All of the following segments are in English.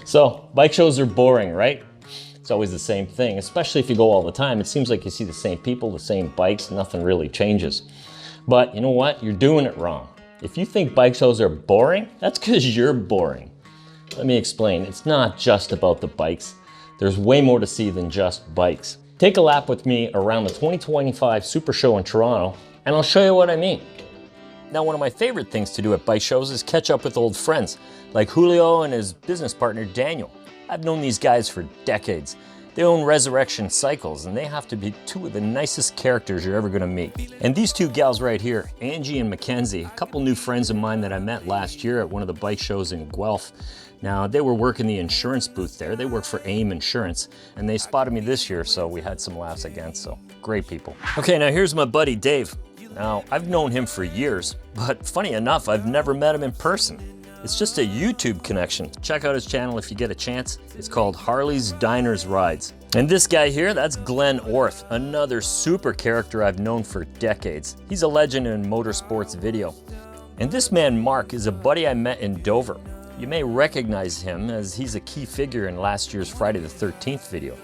So, bike shows are boring, right? It's always the same thing, especially if you go all the time. It seems like you see the same people, the same bikes, nothing really changes. But you know what? You're doing it wrong. If you think bike shows are boring, that's because you're boring. Let me explain. It's not just about the bikes. There's way more to see than just bikes. Take a lap with me around the 2025 Super Show in Toronto, and I'll show you what I mean. Now, one of my favorite things to do at bike shows is catch up with old friends, like Julio and his business partner, Daniel. I've known these guys for decades. They own Resurrection Cycles, and they have to be two of the nicest characters you're ever gonna meet. And these two gals right here, Angie and Mackenzie, a couple new friends of mine that I met last year at one of the bike shows in Guelph. Now, they were working the insurance booth there. They work for AIM Insurance, and they spotted me this year, so we had some laughs again, so great people. Okay, now here's my buddy Dave. Now, I've known him for years, but funny enough, I've never met him in person. It's just a YouTube connection. Check out his channel if you get a chance. It's called Harley's Diners Rides. And this guy here, that's Glenn Orth, another super character I've known for decades. He's a legend in motorsports video. And this man, Mark, is a buddy I met in Dover. You may recognize him as he's a key figure in last year's Friday the 13th video.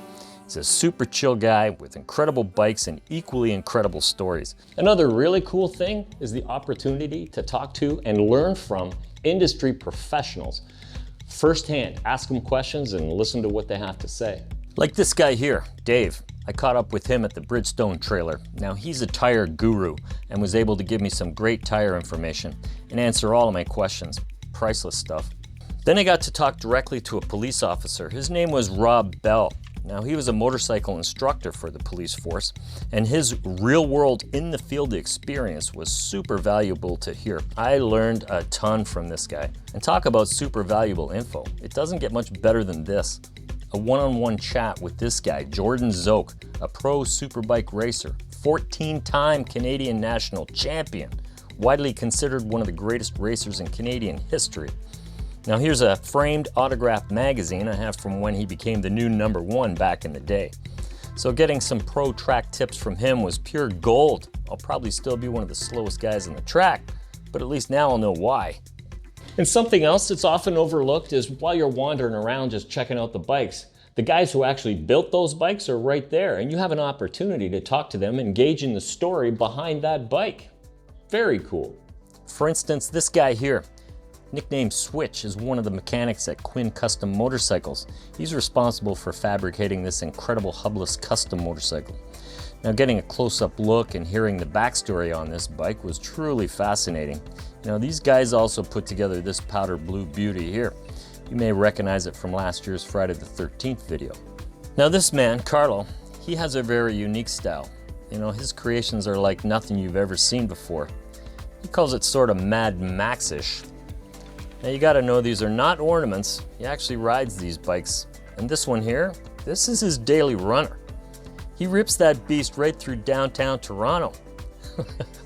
He's a super chill guy with incredible bikes and equally incredible stories. Another really cool thing is the opportunity to talk to and learn from industry professionals. Firsthand, ask them questions and listen to what they have to say. Like this guy here, Dave. I caught up with him at the Bridgestone trailer. Now, he's a tire guru and was able to give me some great tire information and answer all of my questions. Priceless stuff. Then I got to talk directly to a police officer. His name was Rob Bell. Now, he was a motorcycle instructor for the police force, and his real-world in-the-field experience was super valuable to hear. I learned a ton from this guy. And talk about super valuable info. It doesn't get much better than this. A one-on-one chat with this guy, Jordan Zoke, a pro superbike racer, 14-time Canadian national champion, widely considered one of the greatest racers in Canadian history. Now, here's a framed autographed magazine I have from when he became the new #1 back in the day. So getting some pro track tips from him was pure gold. I'll probably still be one of the slowest guys on the track, but at least now I'll know why. And something else that's often overlooked is while you're wandering around just checking out the bikes, the guys who actually built those bikes are right there, and you have an opportunity to talk to them, engage in the story behind that bike. Very cool. For instance, this guy here, nicknamed Switch, is one of the mechanics at Quinn Custom Motorcycles. He's responsible for fabricating this incredible hubless custom motorcycle. Now, getting a close-up look and hearing the backstory on this bike was truly fascinating. Now, these guys also put together this powder blue beauty here. You may recognize it from last year's Friday the 13th video. Now, this man, Carlo, he has a very unique style. You know, his creations are like nothing you've ever seen before. He calls it sort of Mad Max-ish. Now, you gotta know these are not ornaments. He actually rides these bikes. And this one here, this is his daily runner. He rips that beast right through downtown Toronto.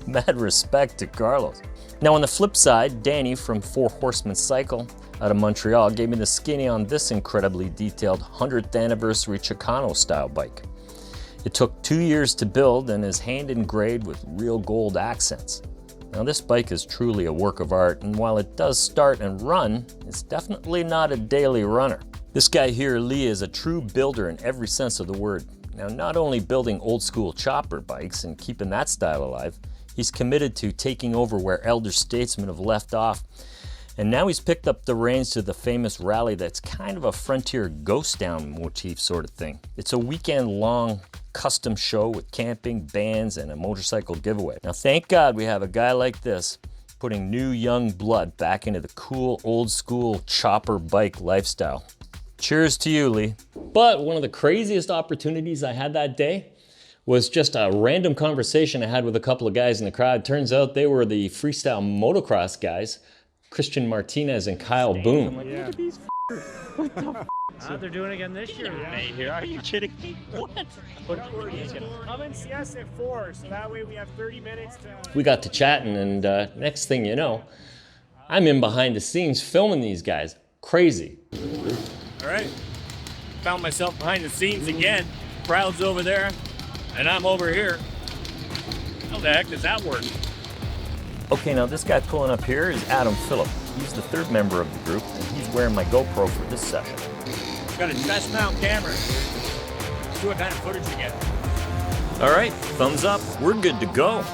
Mad respect to Carlos. Now, on the flip side, Danny from 4 Horsemen Cycle out of Montreal gave me the skinny on this incredibly detailed 100th anniversary Chicano style bike. It took 2 years to build and is hand engraved with real gold accents. Now, this bike is truly a work of art, and while it does start and run, it's definitely not a daily runner. This guy here, Lee, is a true builder in every sense of the word. Now, not only building old school chopper bikes and keeping that style alive, he's committed to taking over where elder statesmen have left off. And now he's picked up the reins to the famous rally that's kind of a frontier ghost town motif sort of thing. It's a weekend-long custom show with camping, bands, and a motorcycle giveaway. Now, thank God we have a guy like this putting new young blood back into the cool old school chopper bike lifestyle. Cheers to you, Lee. But one of the craziest opportunities I had that day was just a random conversation I had with a couple of guys in the crowd. Turns out they were the Freestyle Motocross guys, Christian Martinez and Kyle Boone. Look at these what the they're doing it again this year. Yeah. Are you kidding me? What? Come and see us at 4, so that way we have 30 minutes to... We got to chatting, and next thing you know, I'm in behind the scenes filming these guys. Crazy. All right. Found myself behind the scenes again. Crowd's over there, and I'm over here. How the heck does that work? Okay, now this guy pulling up here is Adam Phillip. He's the third member of the group, and he's wearing my GoPro for this session. Got a chest mount camera. See what kind of footage we get. All right, thumbs up. We're good to go.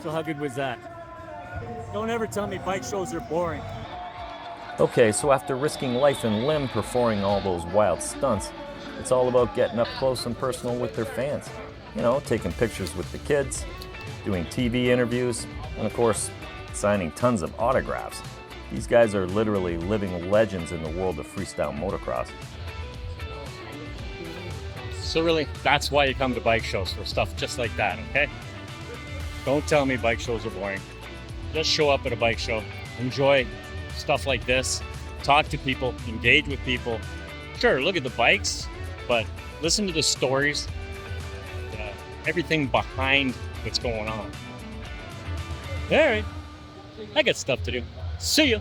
So how good was that? Don't ever tell me bike shows are boring. Okay, so after risking life and limb performing all those wild stunts, it's all about getting up close and personal with their fans. You know, taking pictures with the kids, doing TV interviews, and of course, signing tons of autographs. These guys are literally living legends in the world of freestyle motocross. So really, that's why you come to bike shows, for stuff just like that, okay? Don't tell me bike shows are boring. Just show up at a bike show, enjoy stuff like this, talk to people, engage with people. Sure, look at the bikes, but listen to the stories, everything behind what's going on. All right, I got stuff to do. See ya.